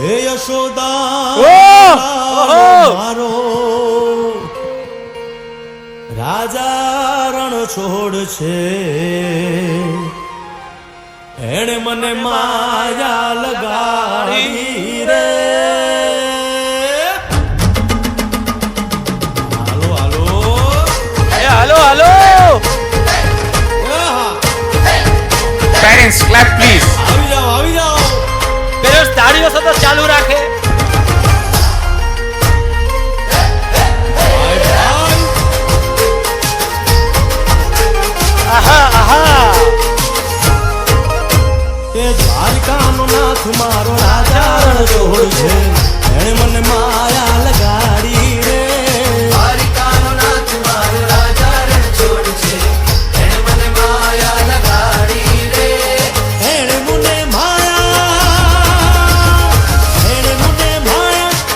હે યશોદા મારો રાજા રણ છોડ છે, એણે મને માયા લગાડી રે. હાલો હાલો હાલો હાલો પેરેન્ટ્સ ક્લેપ પ્લીઝ. આવી જાઓ આવી જાઓ. પેરેન્ટ્સ તાળીઓ સતત ચાલુ રાખે. આહા આહા. એ દ્વારકાનો નાથ મારો રાજા રણ છોડ છે, એણે મને માયા લગાડી રે. દ્વારકાનો નાથ મારો રાજા રણ છોડ છે, એણે મને માયા લગાડી રે. એણે મને માયા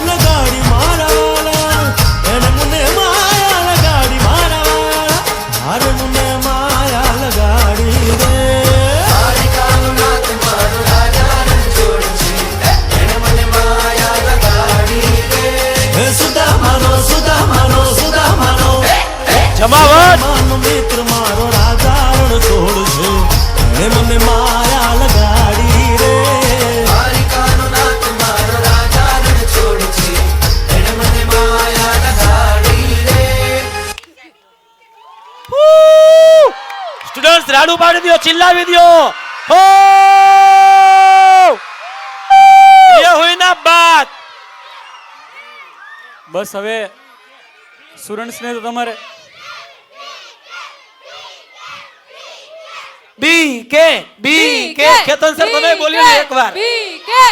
લગાડી મારા વાલા, એણે મને માયા લગાડી મારા વાલા, મારે મને માયા લગાડી રે. દ્વારકાનો નાથ મારો રાજા રણ છોડ છે, એણે મને માયા લગાડી રે. હે સુદામાનો સુદામાનો સુદામાનો જમાવટ. માનો મિત્ર મારો રાજા રણ છોડ છે, એણે મને માયા લગાડી રે. દ્વારકાનો નાથ મારો રાજા રણ છોડ છે, એણે મને માયા લગાડી રે. સ્ટુડન્ટ્સ રાડુ પાડી દો, ચિલ્લાવી દો. હો ये हुई ना बात. બસ હવે સ્ટુડન્ટ્સ ને તો તમારે બી કે કેતન સર તમે બોલ્યો ને એકવાર. બી કે